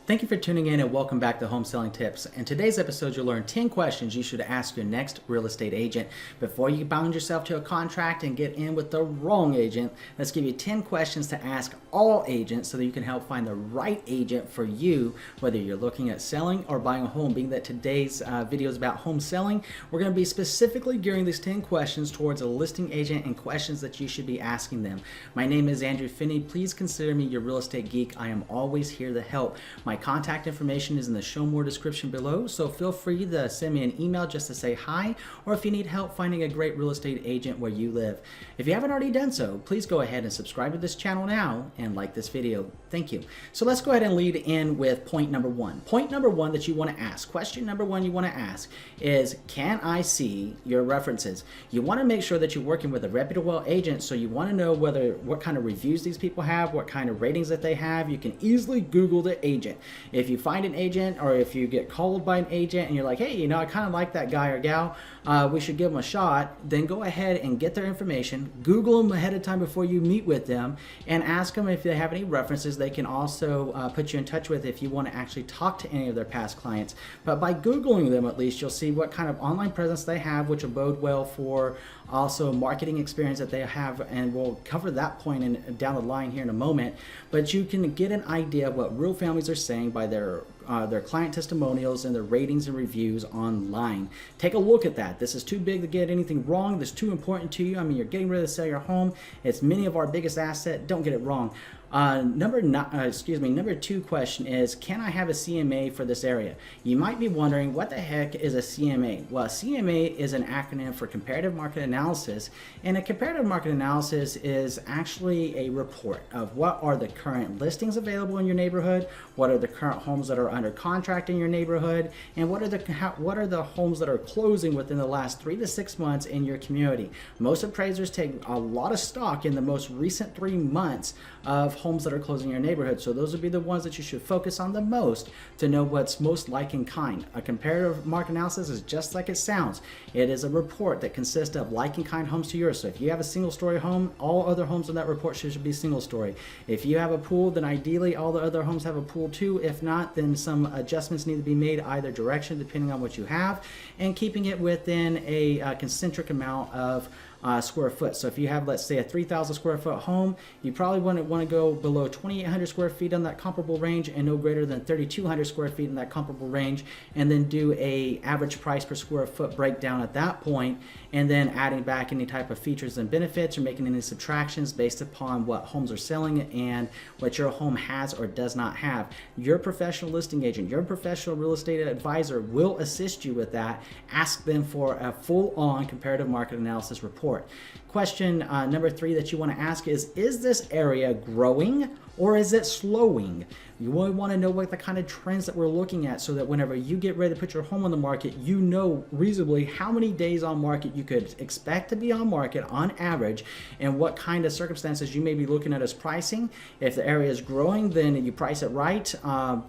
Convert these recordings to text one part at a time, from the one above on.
Thank you for tuning in and welcome back to Home Selling Tips. In today's episode, you'll learn 10 questions you should ask your next real estate agent before you bind yourself to a contract and get in with the wrong agent. Let's give you 10 questions to ask all agents so that you can help find the right agent for you, whether you're looking at selling or buying a home. Being that today's video is about home selling, we're going to be specifically gearing these 10 questions towards a listing agent and questions that you should be asking them. My name is Andrew Finney. Please consider me your real estate geek. I am always here to help. My contact information is in the show more description below, so feel free to send me an email just to say hi, or if you need help finding a great real estate agent where you live. If you haven't already done so, please go ahead and subscribe to this channel now and like this video. Thank you. So let's go ahead and lead in with point number one. Point number one that you want to ask, question number one you want to ask is, can I see your references? You want to make sure that you're working with a reputable agent, so you want to know what kind of reviews these people have, what kind of ratings that they have. You can easily Google the agent. If you find an agent, or if you get called by an agent and you're like, hey, I kind of like that guy or gal, we should give them a shot, then go ahead and get their information, Google them ahead of time before you meet with them, and ask them if they have any references. They can also put you in touch with if you want to actually talk to any of their past clients. But by Googling them, at least you'll see what kind of online presence they have, which will bode well for also marketing experience that they have, and we'll cover that point down the line here in a moment. But you can get an idea of what real families are saying by their client testimonials and their ratings and reviews online. Take a look at that. This is too big to get anything wrong. This is too important to you. I mean, you're getting ready to sell your home. It's many of our biggest asset. Don't get it wrong. Number two question is, can I have a CMA for this area? You might be wondering, what the heck is a CMA? Well, CMA is an acronym for Comparative Market Analysis, and a comparative market analysis is actually a report of what are the current listings available in your neighborhood, what are the current homes that are under contract in your neighborhood, and what are the homes that are closing within the last 3 to 6 months in your community. Most appraisers take a lot of stock in the most recent 3 months of homes that are closing in your neighborhood. So those would be the ones that you should focus on the most to know what's most like in kind. A comparative market analysis is just like it sounds. It is a report that consists of like in kind homes to yours. So if you have a single story home, all other homes in that report should be single story. If you have a pool, then ideally all the other homes have a pool too. If not, then some adjustments need to be made either direction depending on what you have, and keeping it within a concentric amount of square foot. So if you have, let's say, a 3,000 square foot home, you probably wouldn't want to go below 2,800 square feet on that comparable range, and no greater than 3,200 square feet in that comparable range, and then do a average price per square foot breakdown at that point, and then adding back any type of features and benefits or making any subtractions based upon what homes are selling and what your home has or does not have. Your professional listing agent, your professional real estate advisor will assist you with that. Ask them for a full-on comparative market analysis report. Question number 3 that you want to ask is this area growing or is it slowing? You really want to know what the kind of trends that we're looking at, so that whenever you get ready to put your home on the market, you know reasonably how many days on market you could expect to be on market on average, and what kind of circumstances you may be looking at as pricing. If the area is growing, then you price it right,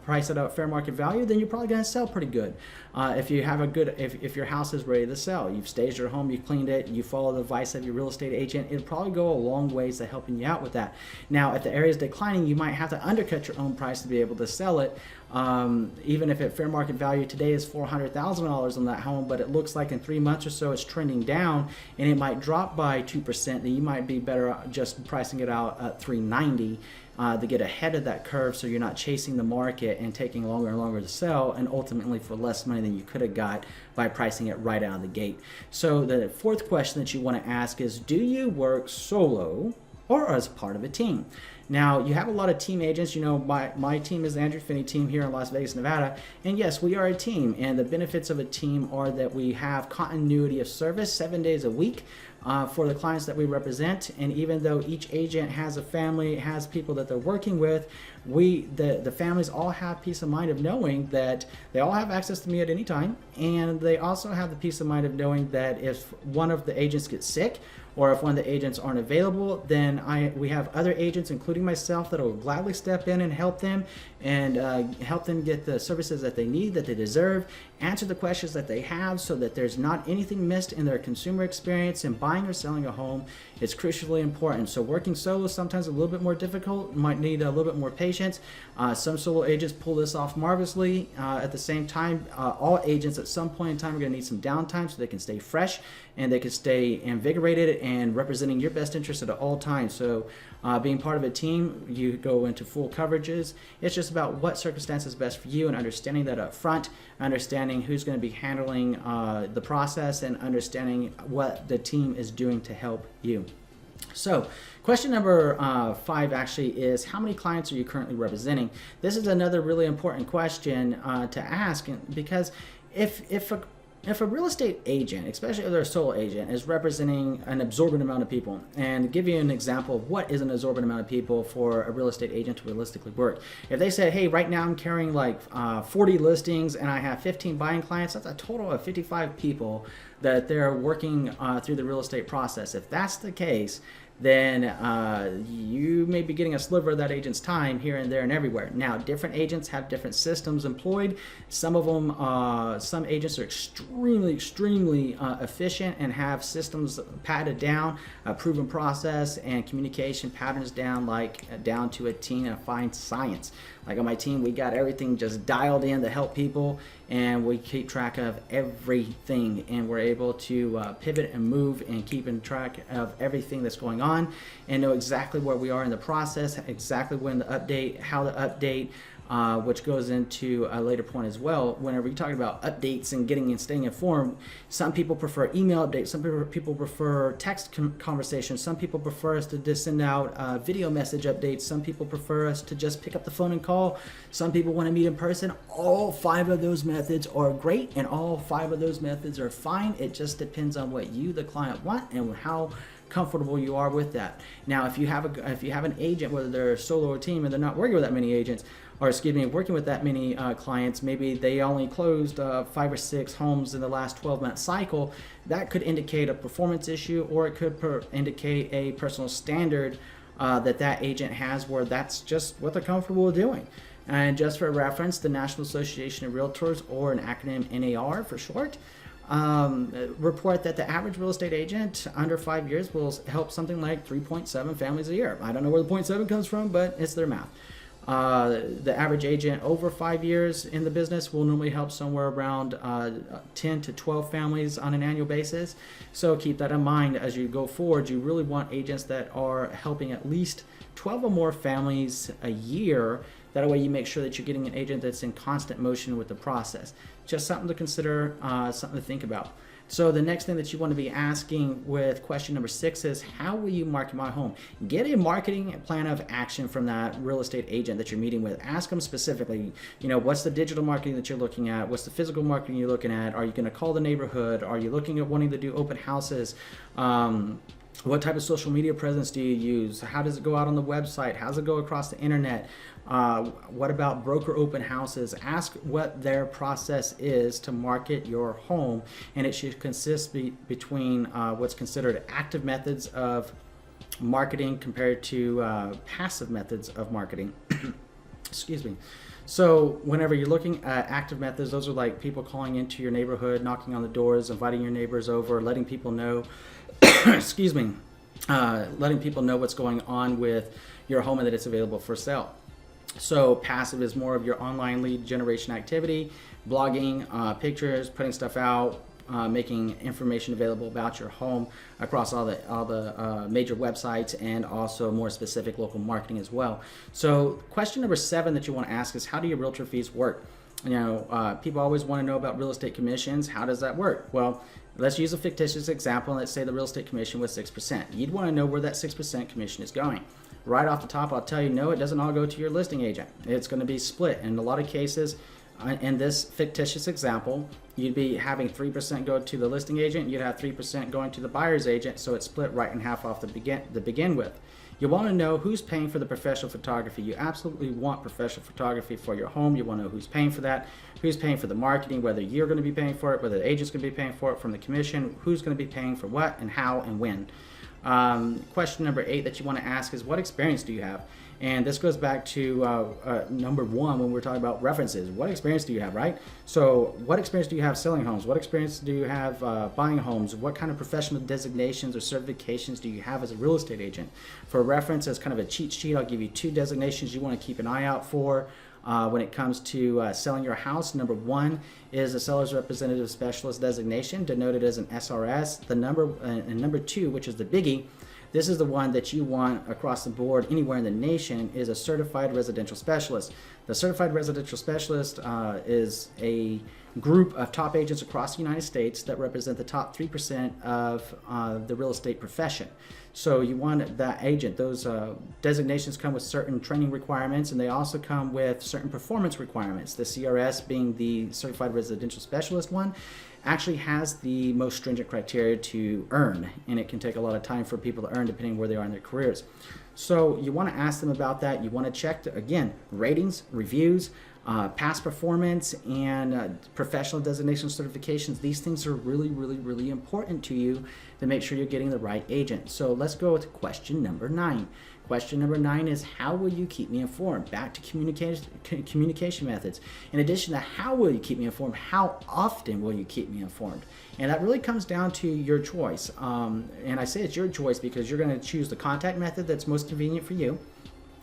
price it at fair market value, then you're probably going to sell pretty good. If you have if your house is ready to sell, you've staged your home, you've cleaned it, you follow the advice of your real estate agent, it'll probably go a long ways to helping you out with that. Now, if the area is declining, you might have to undercut your own price to be able to sell it. Even if at fair market value today is $400,000 on that home, but it looks like in 3 months or so it's trending down and it might drop by 2%, then you might be better just pricing it out at $390 to get ahead of that curve, so you're not chasing the market and taking longer and longer to sell, and ultimately for less money than you could have got by pricing it right out of the gate. So the 4th question that you want to ask is, do you work solo or as part of a team? Now, you have a lot of team agents. My team is the Andrew Finney team here in Las Vegas, Nevada. And yes, we are a team. And the benefits of a team are that we have continuity of service 7 days a week for the clients that we represent. And even though each agent has a family, has people that they're working with, the families all have peace of mind of knowing that they all have access to me at any time. And they also have the peace of mind of knowing that if one of the agents gets sick, or if one of the agents aren't available, then we have other agents, including myself, that will gladly step in and help them. and help them get the services that they need, that they deserve, answer the questions that they have so that there's not anything missed in their consumer experience. And buying or selling a home is crucially important. So working solo is sometimes a little bit more difficult, might need a little bit more patience. Some solo agents pull this off marvelously. At the same time, all agents at some point in time are going to need some downtime so they can stay fresh and they can stay invigorated and representing your best interest at all times. So being part of a team, you go into full coverages. It's just about what circumstance is best for you and understanding that up front, understanding who's going to be handling the process, and understanding what the team is doing to help you. So question number 5 actually is, how many clients are you currently representing? This is another really important question to ask, because if a real estate agent, especially if they're a solo agent, is representing an absorbent amount of people, and give you an example of what is an absorbent amount of people for a real estate agent to realistically work. If they said, hey, right now I'm carrying like 40 listings and I have 15 buying clients, that's a total of 55 people that they're working through the real estate process. If that's the case, then you may be getting a sliver of that agent's time here and there and everywhere. Now, different agents have different systems employed. Some of them, some agents are extremely efficient and have systems padded down, a proven process, and communication patterns down, like down to a T and a fine science. Like on my team, we got everything just dialed in to help people, and we keep track of everything, and we're able to pivot and move and keep in track of everything that's going on and know exactly where we are in the process, exactly when the update, how the update, which goes into a later point as well. Whenever you're talking about updates and getting and staying informed, some people prefer email updates, some people prefer text conversations, some people prefer us to just send out video message updates, some people prefer us to just pick up the phone and call, some people want to meet in person. All 5 of those methods are great, and all 5 of those methods are fine. It just depends on what you, the client, want and how comfortable you are with that. Now, if you have an agent, whether they're a solo or team, and they're not working with that many agents, or working with that many clients, maybe they only closed 5 or 6 homes in the last 12-month cycle, that could indicate a performance issue, or it could indicate a personal standard that agent has, where that's just what they're comfortable with doing. And just for reference, the National Association of Realtors, or an acronym NAR for short, report that the average real estate agent under 5 years will help something like 3.7 families a year. I don't know where the 0.7 comes from, but it's their math. The average agent over 5 years in the business will normally help somewhere around 10 to 12 families on an annual basis. So keep that in mind as you go forward. You really want agents that are helping at least 12 or more families a year. That way you make sure that you're getting an agent that's in constant motion with the process. Just something to consider, something to think about. So the next thing that you want to be asking with question number 6 is, how will you market my home? Get a marketing plan of action from that real estate agent that you're meeting with. Ask them specifically, what's the digital marketing that you're looking at? What's the physical marketing you're looking at? Are you going to call the neighborhood? Are you looking at wanting to do open houses? What type of social media presence do you use? How does it go out on the website? How does it go across the internet? What about broker open houses? Ask what their process is to market your home, and it should consist between what's considered active methods of marketing compared to passive methods of marketing. Excuse me. So whenever you're looking at active methods, those are like people calling into your neighborhood, knocking on the doors, inviting your neighbors over, letting people know, excuse me, letting people know what's going on with your home and that it's available for sale. So passive is more of your online lead generation activity, blogging, pictures, putting stuff out, making information available about your home across all the major websites, and also more specific local marketing as well. So question number 7 that you want to ask is, how do your realtor fees work? People always want to know about real estate commissions. How does that work? Well, let's use a fictitious example. Let's say the real estate commission was 6%. You'd want to know where that 6% commission is going. Right off the top, I'll tell you, no, it doesn't all go to your listing agent. It's going to be split. In a lot of cases, in this fictitious example, you'd be having 3% go to the listing agent, you'd have 3% going to the buyer's agent, so it's split right in half off to begin with. You want to know who's paying for the professional photography. You absolutely want professional photography for your home. You want to know who's paying for that, who's paying for the marketing, whether you're going to be paying for it, whether the agent's going to be paying for it from the commission, who's going to be paying for what and how and when. Question number 8 that you want to ask is, what experience do you have? And this goes back to number one when we're talking about references. What experience do you have, right? So what experience do you have selling homes? What experience do you have buying homes? What kind of professional designations or certifications do you have as a real estate agent? For reference, as kind of a cheat sheet, I'll give you 2 designations you want to keep an eye out for. When it comes to selling your house. Number 1 is a seller's representative specialist designation, denoted as an SRS. And number 2, which is the biggie, this is the one that you want across the board anywhere in the nation, is a certified residential specialist. The certified residential specialist is a group of top agents across the United States that represent the top 3% of the real estate profession. So you want that agent. Those designations come with certain training requirements, and they also come with certain performance requirements. The CRS, being the certified residential specialist one, actually has the most stringent criteria to earn, and it can take a lot of time for people to earn depending where they are in their careers. So you want to ask them about that. You want to check, again, ratings, reviews, past performance, and professional designation certifications. These things are really, really, really important to you to make sure you're getting the right agent. So let's go with question number 9. Question number 9 is, how will you keep me informed? Back to communication methods. In addition to how will you keep me informed, how often will you keep me informed? And that really comes down to your choice. And I say it's your choice because you're going to choose the contact method that's most convenient for you.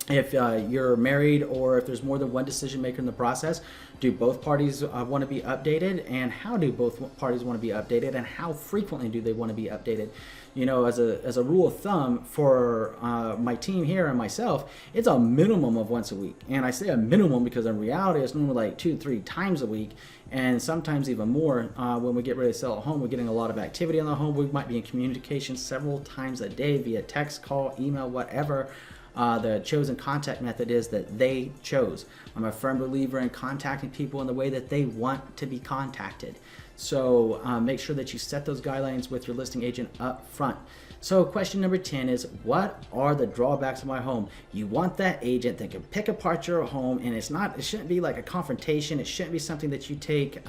If you're married, or if there's more than one decision maker in the process, do both parties want to be updated, and how do both parties want to be updated, and how frequently do they want to be updated? You know, as a rule of thumb for my team here and myself, it's a minimum of once a week. And I say a minimum because in reality it's normally like 2-3 times a week, and sometimes even more. When we get ready to sell a home, we're getting a lot of activity on the home. We might be in communication several times a day via text, call, email, whatever the chosen contact method is that they chose. I'm a firm believer in contacting people in the way that they want to be contacted. So make sure that you set those guidelines with your listing agent up front. So question number 10 is, what are the drawbacks of my home? You want that agent that can pick apart your home, and it shouldn't be like a confrontation. It shouldn't be something that you take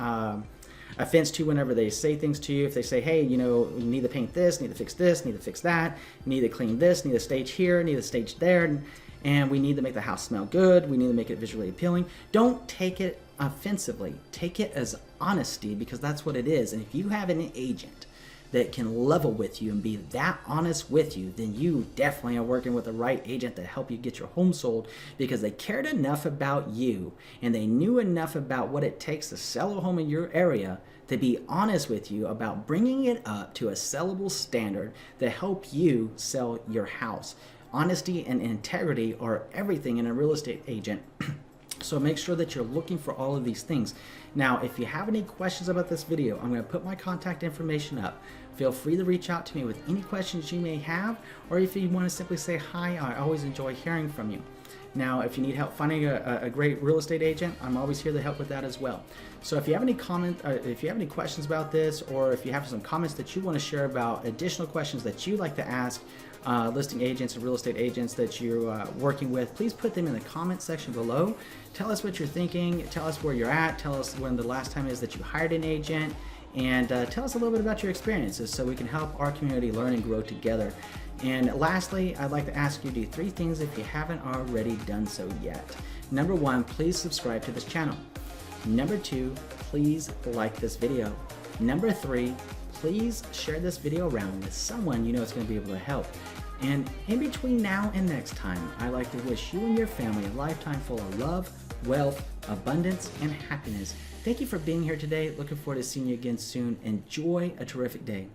offense to whenever they say things to you. If they say, hey, you know, you need to paint this, need to fix this, need to fix that, need to clean this, need to stage here, need to stage there, and we need to make the house smell good, we need to make it visually appealing. Don't take it offensively. Take it as honesty, because that's what it is. And if you have an agent that can level with you and be that honest with you, then you definitely are working with the right agent to help you get your home sold, because they cared enough about you and they knew enough about what it takes to sell a home in your area to be honest with you about bringing it up to a sellable standard to help you sell your house. Honesty and integrity are everything in a real estate agent. So make sure that you're looking for all of these things. Now, if you have any questions about this video, I'm going to put my contact information up. Feel free to reach out to me with any questions you may have, or if you want to simply say hi, I always enjoy hearing from you. Now, if you need help finding a great real estate agent, I'm always here to help with that as well. So if you have any if you have any questions about this, or if you have some comments that you want to share about additional questions that you'd like to ask listing agents and real estate agents that you're working with, please put them in the comment section below. Tell us what you're thinking, tell us where you're at, tell us when the last time is that you hired an agent, and tell us a little bit about your experiences so we can help our community learn and grow together. And lastly, I'd like to ask you to do 3 things if you haven't already done so yet. Number 1, please subscribe to this channel. Number 2, please like this video. Number 3, please share this video around with someone you know is going to be able to help. And in between now and next time, I'd like to wish you and your family a lifetime full of love, wealth, abundance, and happiness. Thank you for being here today. Looking forward to seeing you again soon. Enjoy a terrific day.